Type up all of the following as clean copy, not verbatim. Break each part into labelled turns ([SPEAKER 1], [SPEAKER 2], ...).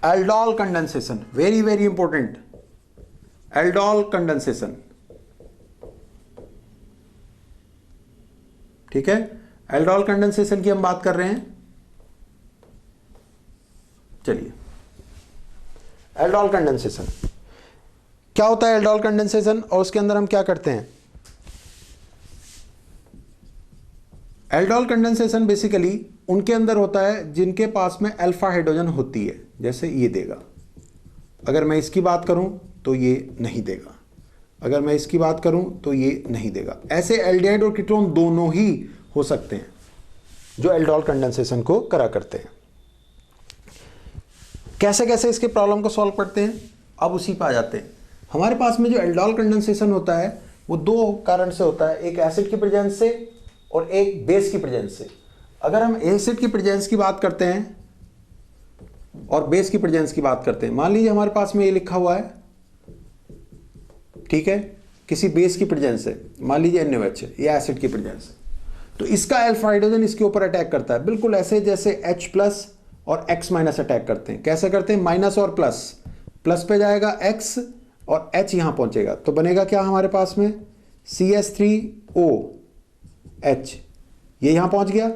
[SPEAKER 1] Aldol condensation, very very important, aldol condensation, ठीक है। Aldol condensation की हम बात कर रहे हैं। चलिए, एल्डोल कंडेंसेशन क्या होता है, एल्डोल कंडेंसेशन, और उसके अंदर हम क्या करते हैं। एल्डोल कंडेंसेशन बेसिकली उनके अंदर होता है जिनके पास में अल्फा हाइड्रोजन होती है, जैसे ये देगा। अगर मैं इसकी बात करूं तो ये नहीं देगा, अगर मैं इसकी बात करूं तो ये नहीं देगा। ऐसे एल्डिहाइड और कीटोन दोनों ही हो सकते हैं जो एल्डोल कंडेंसेशन को करा करते हैं। कैसे कैसे इसके प्रॉब्लम को सॉल्व करते हैं, अब उसी पे आ जाते हैं। हमारे पास में जो एल्डोल कंडेंसेशन होता है वो दो कारण से होता है, एक एसिड की प्रेजेंस से और एक बेस की प्रेजेंस से। अगर हम एसिड की प्रेजेंस की बात करते हैं और बेस की प्रेजेंस की बात करते हैं, मान लीजिए हमारे पास में ये लिखा हुआ है, ठीक है, किसी बेस की प्रेजेंस से, मान लीजिए NaOH है, ये एसिड की प्रेजेंस है, तो इसका अल्फा हाइड्रोजन इसके ऊपर अटैक करता है, बिल्कुल ऐसे जैसे H+ और X- अटैक करते हैं। कैसे करते हैं, माइनस और प्लस, प्लस पे जाएगा X और H यहां पहुंचेगा, तो बनेगा क्या हमारे पास में CH3OH, ये यहां पहुंच गया,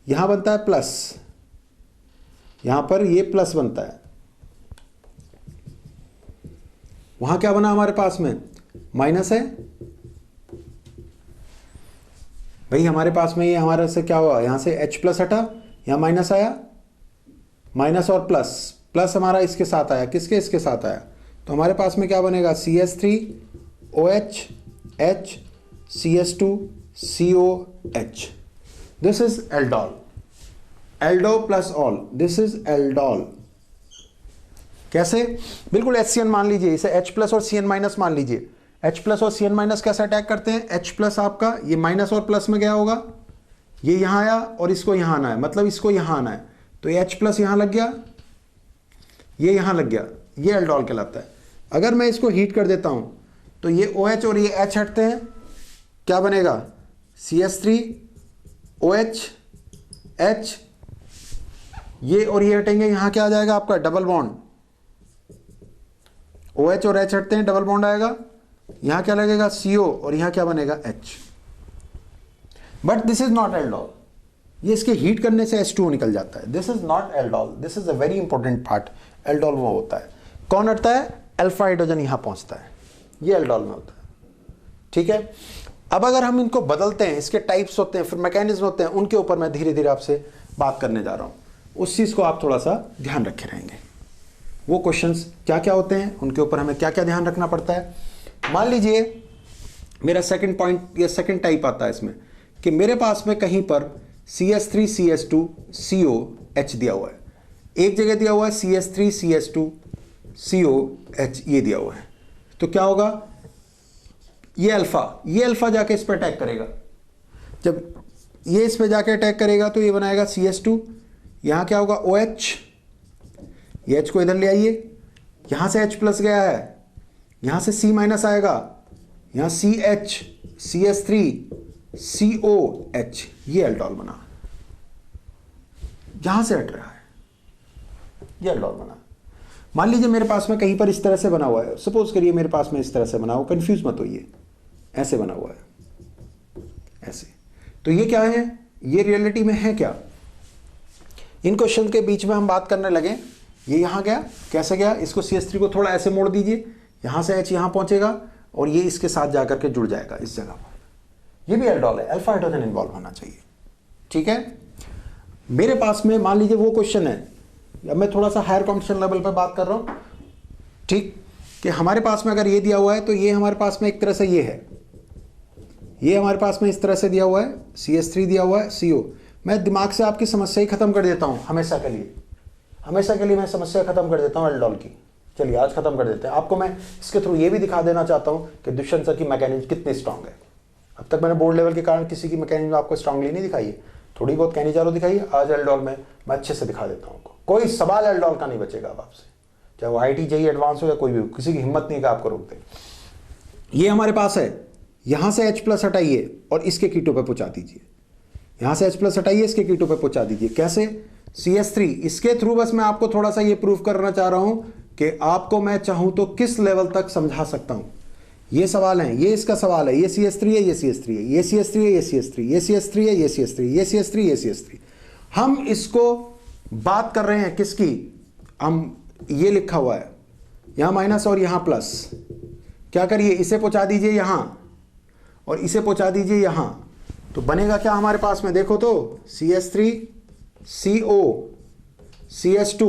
[SPEAKER 1] यहां बनता है प्लस, यहां पर ये प्लस बनता है, वहां क्या बना हमारे पास में, माइनस है भाई। हमारे पास में ये हमारे से क्या हुआ, यहां से H+ हटा, यहां माइनस आया, माइनस और प्लस, प्लस हमारा इसके साथ आया, किसके, इसके साथ आया, तो हमारे पास में क्या बनेगा, CH3OH H CH2COH। This is aldol, Aldo plus all, this is aldol. कैसे, बिल्कुल HCN मान लीजिए, इसे H+ और CN- मान लीजिए। H+ और CN- कैसे अटैक करते हैं, H+ आपका ये माइनस और प्लस में गया होगा, ये यहां आया और इसको यहां आना है, मतलब इसको यहां आना है, तो ये H+ यहां लग गया, ये यहां लग गया, ये एल्डोल कहलाता है। अगर मैं इसको हीट कर देता हूं तो ये OH और ये H हटते हैं, क्या बनेगा, CH3OH H, ये और ये हटेंगे, यहां क्या आ जाएगा आपका, डबल बॉन्ड, OH और H हटते हैं, डबल बॉन्ड आएगा, यहां क्या लगेगा, CO, और यहां क्या बनेगा, H। But this is not aldol, ये इसके हीट करने से H2O निकल जाता है। This is not aldol, this is a very important part. Aldol में होता है, कौन हटता है, अल्फा हाइड्रोजन यहां पहुंचता है, ये एल्डोल में होता है, ठीक है। अब अगर हम इनको बदलते हैं, इसके टाइप्स होते हैं, फिर मैकेनिज्म होते हैं, उनके ऊपर मैं धीरे धीरे आपसे बात करने जा रहा हूं, उस चीज को आप थोड़ा सा ध्यान रखे रहेंगे। वो क्वेश्चंस क्या क्या होते हैं, उनके ऊपर हमें क्या क्या ध्यान रखना पड़ता है। मान लीजिए मेरा सेकंड पॉइंट या सेकंड टाइप आता है इसमें, कि मेरे पास में कहीं पर CH3CH2COH दिया हुआ है, एक जगह दिया हुआ है CH3CH2COH, ये दिया हुआ है, तो क्या होगा, ये अल्फा जाके इस पर अटैक करेगा। जब ये इस पर जाके अटैक करेगा तो ये बनाएगा CH2, यहां क्या होगा, OH, ये H को इधर ले आइए, यहां से H+ गया है, यहां से C- आएगा, यहां CH, CH3COH, ये एल्डोल बना, यहां से हट रहा है, ये एल्डोल बना। मान लीजिए मेरे पास में कहीं पर इस तरह से बना हुआ है, सपोज करिए मेरे पास में इस तरह से बना हुआ, कंफ्यूज मत होइए, ऐसे बना हुआ है, ऐसे, तो ये क्या है, ये रियलिटी में है क्या। इन क्वेश्चन के बीच में हम बात करने लगे, ये यहां गया, कैसे गया, इसको CH3 को थोड़ा ऐसे मोड़ दीजिए, यहां से H यहां पहुंचेगा और ये इसके साथ जाकर के जुड़ जाएगा इस जगह पर, ये भी एल्डोल है, अल्फा हाइड्रोजन इन्वॉल्व होना चाहिए, ठीक है। मेरे पास में मान लीजिए वो क्वेश्चन है, अब मैं थोड़ा सा हायर कॉम्पिटिशन लेवल पे बात कर रहा हूं, ठीक, कि हमारे पास में अगर ये दिया हुआ है तो ये हमारे पास में एक तरह से ये है, ये हमारे पास में इस तरह से दिया हुआ है, CH3 दिया हुआ है, CO। मैं दिमाग से आपकी समस्या ही खत्म कर देता हूं, हमेशा के लिए मैं समस्या खत्म कर देता हूं एल्डोल की। चलिए आज खत्म कर देते हैं। आपको मैं इसके थ्रू ये भी दिखा देना चाहता हूं कि दुष्यंत सर की मैकेनिज्म कितनी स्ट्रांग है। अब तक मैंने बोर्ड लेवल के कारण किसी की मैकेनिज्म आपको स्ट्रांगली नहीं दिखाई है, थोड़ी बहुत कहनी चाहो दिखाई है, आज एल्डोल में मैं अच्छे से दिखा देता हूं आपको, कोई सवाल एल्डोल का नहीं बचेगा अब आपसे, चाहे वो IIT JEE एडवांस हो या कोई भी हो, किसी की हिम्मत नहीं है कि आपको रोक दे। ये हमारे पास है, यहां से H+ हटाइए और इसके कीटो पे पहुंचा दीजिए, यहां से H+ हटाइए, इसके कीटो पे पहुंचा दीजिए, कैसे, CH3, इसके थ्रू बस मैं आपको थोड़ा सा ये प्रूव करना चाह रहा हूं कि आपको मैं चाहूं तो किस लेवल तक समझा सकता हूं। ये सवाल है, ये इसका सवाल है, ये CH3 है, ये CH3 है, ये CH3 है, ये CH3, ये CH3 है, ये CH3, ये CH3, ये CH3। हम इसको बात कर रहे हैं किसकी, हम ये लिखा हुआ है यहां माइनस और यहां प्लस, क्या करिए इसे पहुंचा दीजिए यहां और इसे पहुंचा दीजिए यहां, तो बनेगा क्या हमारे पास में, देखो तो CH3 CO CH2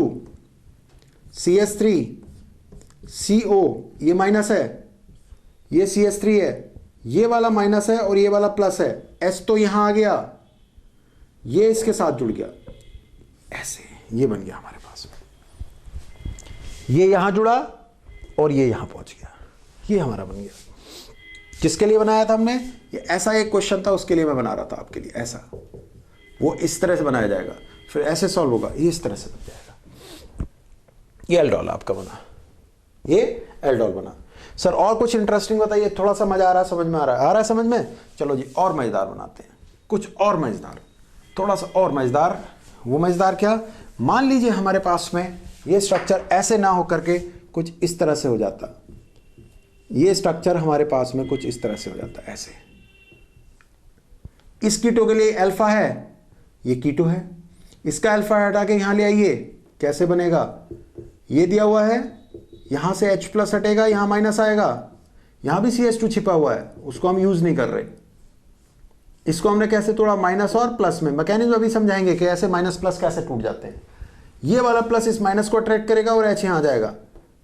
[SPEAKER 1] CH3 CO, ये माइनस है, ये CH3 है, ये वाला माइनस है और ये वाला प्लस है, S तो यहां आ गया, ये इसके साथ जुड़ गया, ऐसे ये बन गया हमारे पास में, ये यहां जुड़ा और ये यहां पहुंच गया, ये हमारा बन गया। किसके लिए बनाया था हमने, ये ऐसा एक क्वेश्चन था उसके लिए मैं बना रहा था आपके लिए, ऐसा वो इस तरह से बनाया जाएगा, फिर ऐसे सॉल्व होगा, ये इस तरह से बन जाएगा। ये एल्डोल आपका बना, ये एल्डोल बना। सर और कुछ इंटरेस्टिंग बताइए, थोड़ा सा मजा आ रहा है, समझ में आ रहा है समझ में, चलो जी और मजेदार बनाते हैं, कुछ और मजेदार, थोड़ा सा और मजेदार। वो मजेदार क्या, मान लीजिए हमारे पास में ये स्ट्रक्चर ऐसे ना होकर के कुछ इस तरह से हो जाता, ये स्ट्रक्चर हमारे पास में कुछ इस तरह से हो जाता, ऐसे। इस कीटो के लिए अल्फा है, ये कीटो है, इसका अल्फा हटा के यहां ले आइए, कैसे बनेगा, ये दिया हुआ है, यहां से H प्लस हटेगा, यहां माइनस आएगा, यहां भी CH2 छिपा हुआ है, उसको हम यूज नहीं कर रहे। इसको हमने कैसे तोड़ा, माइनस और प्लस में, मैकेनिज्म अभी समझाएंगे कि ऐसे माइनस प्लस कैसे टूट जाते हैं। ये वाला प्लस इस माइनस को अट्रैक्ट करेगा और H यहां आ जाएगा,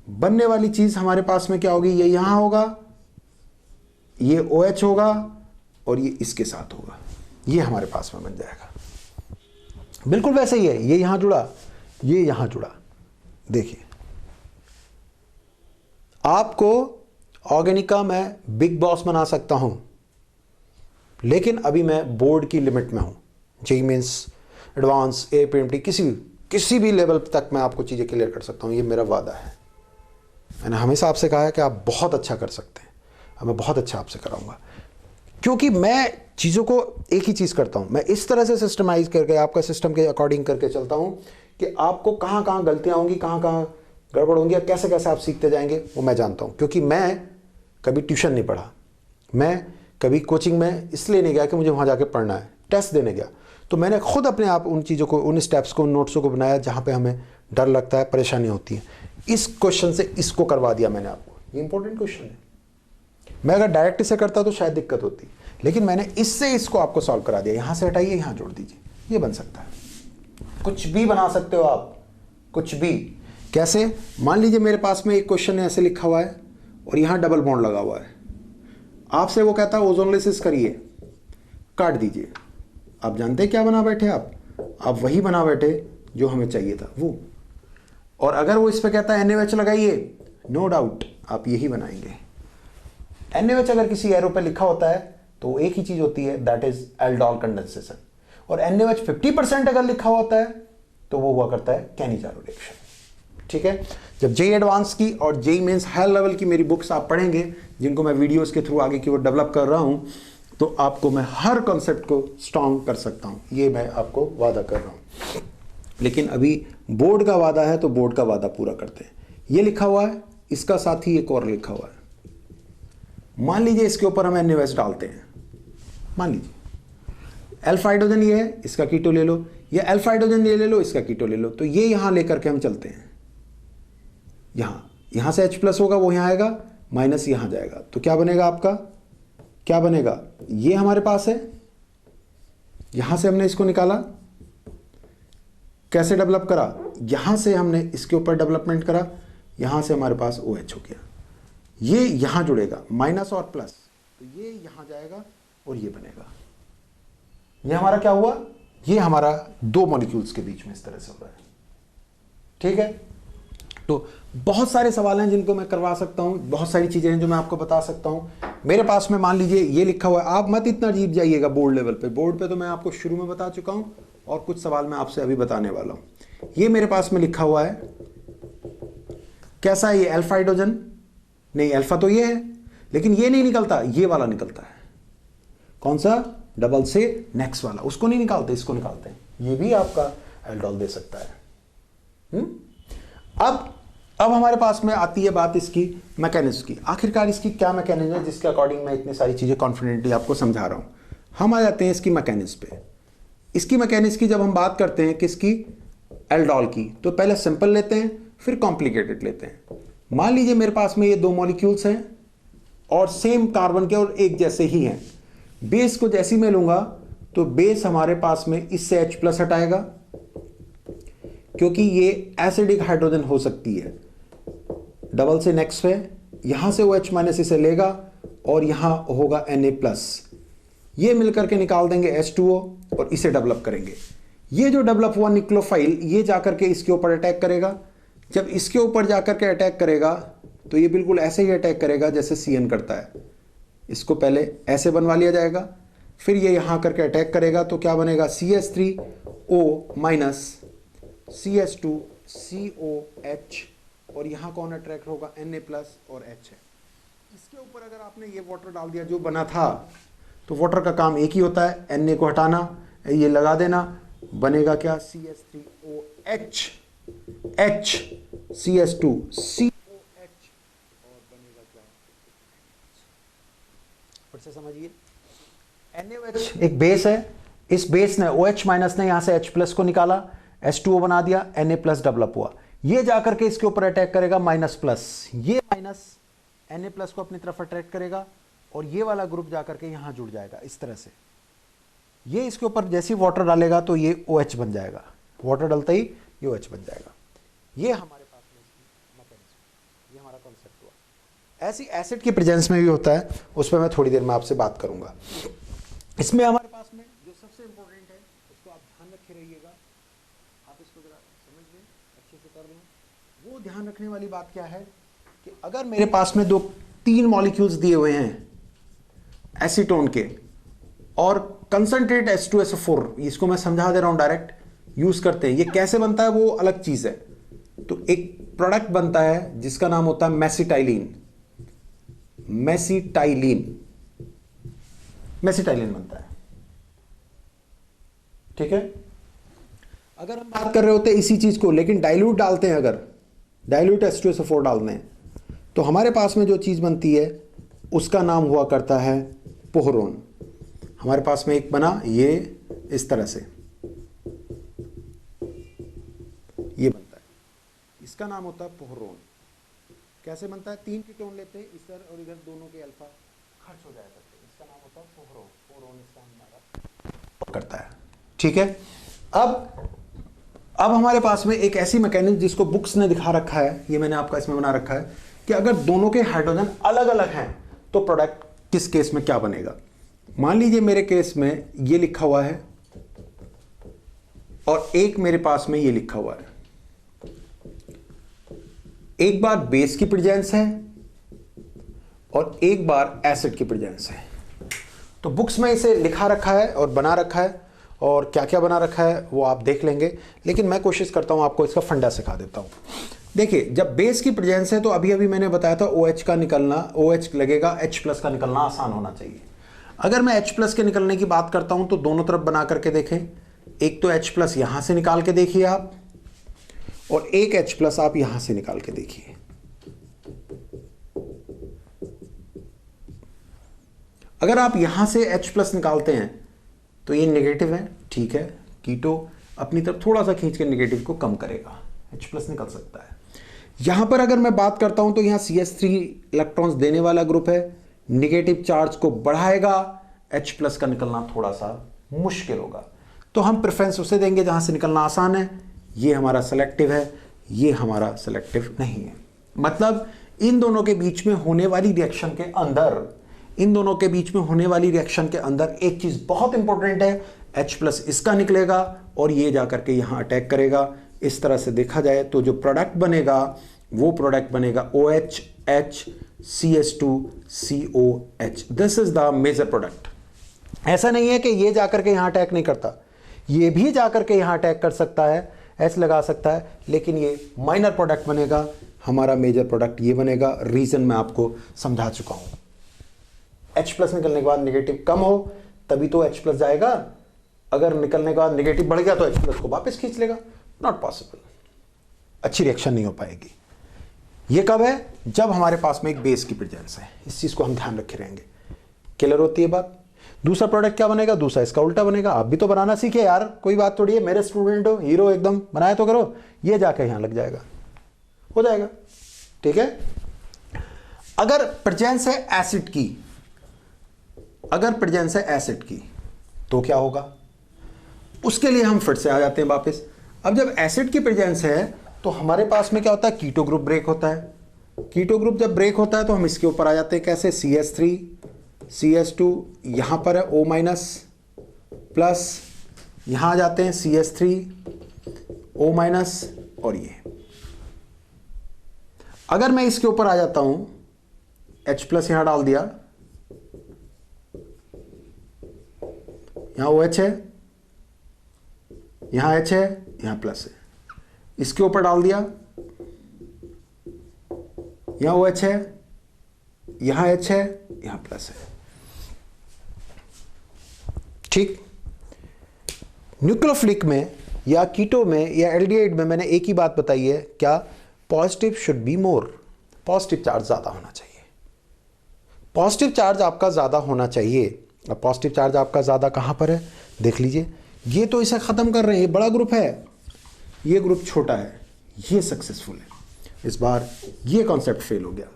[SPEAKER 1] बनने वाली चीज हमारे पास में क्या होगी, ये यहां होगा, ये OH होगा और ये इसके साथ होगा, ये हमारे पास में बन जाएगा। बिल्कुल वैसे ही है, ये यहां जुड़ा, ये यहां जुड़ा। देखिए आपको ऑर्गेनिका में बिग बॉस बना सकता हूं, लेकिन अभी मैं बोर्ड की लिमिट में हूं, जेईई मेंस, एडवांस, APMT, किसी भी लेवल तक मैं आपको चीजें क्लियर कर सकता हूं, ये मेरा वादा है। मैंने हमेशा आपसे कहा है कि आप बहुत अच्छा कर सकते हैं, अब मैं बहुत अच्छा आपसे कराऊंगा, क्योंकि मैं चीज़ों को एक ही चीज़ करता हूं, मैं इस तरह से सिस्टमाइज करके आपका सिस्टम के अकॉर्डिंग करके चलता हूं कि आपको कहाँ कहाँ गलतियां होंगी, कहाँ कहाँ गड़बड़ होंगी, या कैसे कैसे आप सीखते जाएंगे वो मैं जानता हूं। क्योंकि मैं कभी ट्यूशन नहीं पढ़ा, मैं कभी कोचिंग में इसलिए नहीं गया कि मुझे वहाँ जाके पढ़ना है, टेस्ट देने गया, तो मैंने खुद अपने आप उन चीज़ों को, उन स्टेप्स को, उन नोट्सों को बनाया जहाँ पर हमें डर लगता है, परेशानी होती है। इस क्वेश्चन से इसको करवा दिया मैंने आपको, ये इंपॉर्टेंट क्वेश्चन है। मैं अगर डायरेक्ट इसे करता तो शायद दिक्कत होती, लेकिन मैंने इससे इसको आपको सॉल्व करा दिया, यहां से हटाइए, यहां जोड़ दीजिए, ये बन सकता है। कुछ भी बना सकते हो आप, कुछ भी। कैसे, मान लीजिए मेरे पास में एक क्वेश्चन ऐसे लिखा हुआ है और यहां डबल बॉन्ड लगा हुआ है, आपसे वो कहता है ओजोनलिसिस करिए, काट दीजिए, आप जानते हैं क्या बना बैठे आप वही बना बैठे जो हमें चाहिए था वो। और अगर वो इस पे कहता है NaOH लगाइए, नो डाउट आप यही बनाएंगे। NaOH अगर किसी एरो पे लिखा होता है तो एक ही चीज होती है, दैट इज एल्डोल कंडेंसेशन। और NaOH 50% अगर लिखा होता है तो वो हुआ करता है कैनिजारो रिएक्शन। ठीक है, जब जेईई एडवांस की और जेईई मेंस हाई लेवल की मेरी बुक्स आप पढ़ेंगे, जिनको मैं वीडियोस के थ्रू आगे की ओर डेवलप कर रहा हूं, तो आपको मैं हर कॉन्सेप्ट को स्ट्रांग कर सकता हूं, ये मैं आपको वादा कर रहा हूं। लेकिन अभी बोर्ड का वादा है तो बोर्ड का वादा पूरा करते हैं। ये लिखा हुआ है, इसका साथ ही एक और लिखा हुआ है, मान लीजिए इसके ऊपर हम NaOH डालते हैं, मान लीजिए अल्फा हाइड्रोजन ये है, इसका कीटो ले लो, या अल्फा हाइड्रोजन ये ले लो, इसका कीटो ले लो, तो ये यहां लेकर के हम चलते हैं, यहां से H प्लस होगा, वो यहां आएगा, माइनस यहां जाएगा, तो क्या बनेगा आपका, क्या बनेगा, ये हमारे पास है, यहां से हमने इसको निकाला, कैसे डेवलप करा, यहां से हमने इसके ऊपर डेवलपमेंट करा, यहां से हमारे पास OH हो गया, ये यहां जुड़ेगा, माइनस और प्लस, तो ये यहां जाएगा और ये बनेगा, ये हमारा क्या हुआ, ये हमारा दो मॉलिक्यूल्स के बीच में इस तरह से हो रहा है। ठीक है, तो बहुत सारे सवाल हैं जिनको मैं करवा सकता हूं, बहुत सारी चीजें हैं जो मैं आपको बता सकता हूं। मेरे पास में मान लीजिए ये लिखा हुआ है, आप मत इतना जीत जाइएगा बोर्ड लेवल पे, बोर्ड पे तो मैं आपको शुरू में बता चुका हूं और कुछ सवाल मैं आपसे अभी बताने वाला हूं। ये मेरे पास में लिखा हुआ है, कैसा है ये, अल्फा हाइड्रोजन, नहीं अल्फा तो ये है, लेकिन ये नहीं निकलता, ये वाला निकलता है, कौन सा, डबल से नेक्स्ट वाला, उसको नहीं निकालते, इसको निकालते हैं। ये भी आपका एल्डोल दे सकता है। अब हमारे पास में आती है बात इसकी मैकेनिज्म की। आखिरकार इसकी क्या मैकेनिज्म है जिसके अकॉर्डिंग मैं इतनी सारी चीजें कॉन्फिडेंटली आपको समझा रहा हूं। हम आ जाते हैं इसकी मैकेनिज्म पे। इसकी मैकेनिज्म की जब हम बात करते हैं किसकी, एल्डोल की, तो पहले सिंपल लेते हैं फिर कॉम्प्लिकेटेड लेते हैं। मान लीजिए मेरे पास में ये दो मॉलिक्यूल्स हैं और सेम कार्बन के और एक जैसे ही हैं। बेस को जैसी मैं लूंगा तो बेस हमारे पास में इससे H+ हटाएगा क्योंकि ये एसिडिक हाइड्रोजन हो सकती है। डबल से नेक्स्ट है, यहां से OH- इसे लेगा और यहां होगा Na+। ये मिलकर के निकाल देंगे H2O और इसे डेवलप करेंगे। ये जो डेवलप हुआ निक्लोफाइल ये जाकर के इसके ऊपर अटैक करेगा। जब इसके ऊपर जाकर के अटैक करेगा तो ये बिल्कुल ऐसे ही अटैक करेगा जैसे CN करता है। इसको पहले ऐसे बनवा लिया जाएगा, फिर ये यहां करके अटैक करेगा तो क्या बनेगा, CH3O- CH2COH और यहां कौन अट्रैक्ट होगा, Na+ और H है। इसके ऊपर अगर आपने ये वाटर डाल दिया जो बना था, तो वाटर का काम एक ही होता है, Na को हटाना, ये लगा देना, बनेगा क्या, CH3OH H CH2COH और बनेगा क्या, फिर से समझिए। NaOH एक बेस है, इस बेस ने OH- ने यहां से H+ को निकाला, H2O बना दिया, Na+ डेवलप हुआ। ये जाकर के इसके ऊपर अटैक करेगा -+, ये माइनस Na+ को अपनी तरफ अट्रैक्ट करेगा और ये वाला ग्रुप जाकर के यहां जुड़ जाएगा इस तरह से। ये इसके ऊपर जैसे ही वाटर डालेगा तो ये OH बन जाएगा, वाटर डालते ही ये OH बन जाएगा। ये हमारे पास में मैकेनिज्म, ये हमारा कॉन्सेप्ट हुआ। ऐसी एसिड की प्रेजेंस में भी होता है, उस पर मैं थोड़ी देर में आपसे बात करूंगा। इसमें हमारे पास में जो सबसे इंपॉर्टेंट है उसको आप ध्यान रखे रहिएगा, आप इसको जरा समझ लें, अच्छे से कर लें। वो ध्यान रखने वाली बात क्या है कि अगर मेरे पास में 2-3 मॉलिक्यूल्स दिए हुए हैं एसीटोन के और कंसंट्रेट H2SO4, इसको मैं समझा दे रहा हूं, डायरेक्ट यूज करते हैं। ये कैसे बनता है वो अलग चीज है। तो एक प्रोडक्ट बनता है जिसका नाम होता है मेसिटाइलिन। मेसिटाइलिन बनता है, ठीक है। अगर हम बात कर रहे होते हैं इसी चीज को, लेकिन डाइल्यूट डालते हैं, अगर डाइल्यूट H2SO4 डालते हैं तो हमारे पास में जो चीज बनती है उसका नाम हुआ करता है पोहरोन। हमारे पास में एक बना ये इस तरह से, ये बनता है, इसका नाम होता है पोहरोन। कैसे बनता है, 3 कीटोन लेते हैं, इधर और इधर दोनों के अल्फा खर्च हो जाया करते हैं, इसका नाम होता है पोहरोन। पोहरोन इसका हमारा करता है, ठीक है। अब हमारे पास में एक ऐसी मैकेनिज्म जिसको बुक्स ने दिखा रखा है, ये मैंने आपका इसमें बना रखा है कि अगर दोनों के हाइड्रोजन अलग अलग हैं तो प्रोडक्ट किस केस में क्या बनेगा। मान लीजिए मेरे केस में ये लिखा हुआ है और एक मेरे पास में ये लिखा हुआ है। एक बार बेस की प्रेजेंस है और एक बार एसिड की प्रेजेंस है। तो बुक्स में इसे लिखा रखा है और बना रखा है, और क्या क्या बना रखा है वो आप देख लेंगे, लेकिन मैं कोशिश करता हूं आपको इसका फंडा सिखा देता हूं। देखिए, जब बेस की प्रेजेंस है तो अभी अभी मैंने बताया था OH का निकलना, OH लगेगा, H+ का निकलना आसान होना चाहिए। अगर मैं H+ के निकलने की बात करता हूं तो दोनों तरफ बना करके देखें। एक तो H+ यहां से निकाल के देखिए आप, और एक H+ आप यहां से निकाल के देखिए। अगर आप यहां से H+ निकालते हैं तो ये नेगेटिव है, ठीक है। कीटो अपनी तरफ थोड़ा सा खींच के नेगेटिव को कम करेगा, H+ निकल सकता है। यहां पर अगर मैं बात करता हूं तो यहां CH3 इलेक्ट्रॉन्स देने वाला ग्रुप है, नेगेटिव चार्ज को बढ़ाएगा, H+ का निकलना थोड़ा सा मुश्किल होगा। तो हम प्रेफरेंस उसे देंगे जहां से निकलना आसान है। ये हमारा सेलेक्टिव है, ये हमारा सेलेक्टिव नहीं है। मतलब इन दोनों के बीच में होने वाली रिएक्शन के अंदर, इन दोनों के बीच में होने वाली रिएक्शन के अंदर एक चीज बहुत इंपॉर्टेंट है, H+ इसका निकलेगा और ये जाकर के यहां अटैक करेगा। इस तरह से देखा जाए तो जो प्रोडक्ट बनेगा वो प्रोडक्ट बनेगा OH H CH2COH। This is the major product. ऐसा नहीं है कि ये जाकर के यहां अटैक नहीं करता, ये भी जाकर के यहां अटैक कर सकता है, H लगा सकता है, लेकिन ये माइनर प्रोडक्ट बनेगा। हमारा मेजर प्रोडक्ट ये बनेगा। रीजन मैं आपको समझा चुका हूं। H+ निकलने के बाद नेगेटिव कम हो तभी तो H+ जाएगा, अगर निकलने के बाद नेगेटिव बढ़ गया तो H+ को वापस खींच लेगा, नॉट पॉसिबल, अच्छी रिएक्शन नहीं हो पाएगी। ये कब है? जब हमारे पास में एक बेस की प्रेजेंस है। इस चीज को हम ध्यान रखे रहेंगे। क्लियर होती है बात? दूसरा प्रोडक्ट क्या बनेगा? दूसरा इसका उल्टा बनेगा। आप भी तो बनाना सीखे यार, कोई बात थोड़ी है, मेरे स्टूडेंट हो, हीरो एकदम, बनाया तो करो। ये जाकर यहां लग जाएगा, हो जाएगा, ठीक है। अगर प्रेजेंस है एसिड की, अगर प्रेजेंस है एसिड की तो क्या होगा? उसके लिए हम फिर से आ जाते हैं वापस। अब जब एसिड की प्रेजेंस है तो हमारे पास में क्या होता है? कीटो ग्रुप ब्रेक होता है। कीटो ग्रुप जब ब्रेक होता है तो हम इसके ऊपर आ जाते हैं, कैसे? CH3 CH2, यहां पर है O- प्लस, यहां आ जाते हैं CH3 O-, और ये अगर मैं इसके ऊपर आ जाता हूं, H+ यहां डाल दिया, यहां OH है, यहां H है, यहां प्लस है, इसके ऊपर डाल दिया, यहां OH है, यहां H है, यहां प्लस है, ठीक। न्यूक्लियोफिलिक में या कीटो में या एल्डिहाइड में मैंने एक ही बात बताई है, क्या? Positive should be more, positive charge ज्यादा होना चाहिए। पॉजिटिव चार्ज आपका ज्यादा होना चाहिए। अब पॉजिटिव चार्ज आपका ज्यादा कहां पर है? देख लीजिए, ये तो इसे खत्म कर रहे हैं, ये बड़ा ग्रुप है, ये ग्रुप छोटा है, ये सक्सेसफुल है। इस बार ये कॉन्सेप्ट फेल हो गया।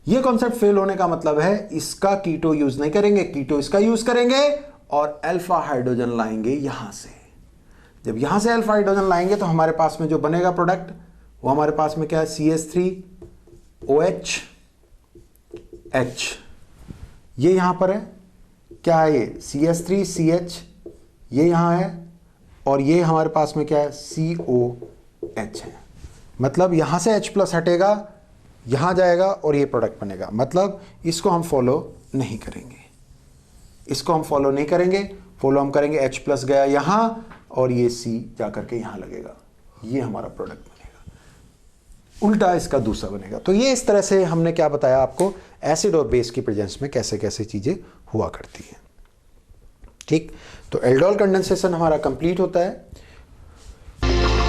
[SPEAKER 1] ये कॉन्सेप्ट फेल होने का मतलब है इसका कीटो यूज नहीं करेंगे, कीटो इसका यूज करेंगे और अल्फा हाइड्रोजन लाएंगे यहां से। जब यहां से अल्फा हाइड्रोजन लाएंगे तो हमारे पास में जो बनेगा प्रोडक्ट, वो हमारे पास में क्या है? CH3 OH H, ये यहां पर है, क्या है ये? CH3 CH, ये यहां है, और ये हमारे पास में क्या है? COH है। मतलब यहां से H+ हटेगा, यहां जाएगा और ये प्रोडक्ट बनेगा। मतलब इसको हम फॉलो नहीं करेंगे, इसको हम फॉलो नहीं करेंगे। फॉलो हम करेंगे H+ गया यहां और ये C जाकर के यहां लगेगा, ये हमारा प्रोडक्ट बनेगा। उल्टा इसका दूसरा बनेगा। तो ये इस तरह से हमने क्या बताया आपको, एसिड और बेस की प्रेजेंस में कैसे कैसे चीजें हुआ करती हैं, ठीक। तो एल्डोल कंडेंसेशन हमारा कंप्लीट होता है।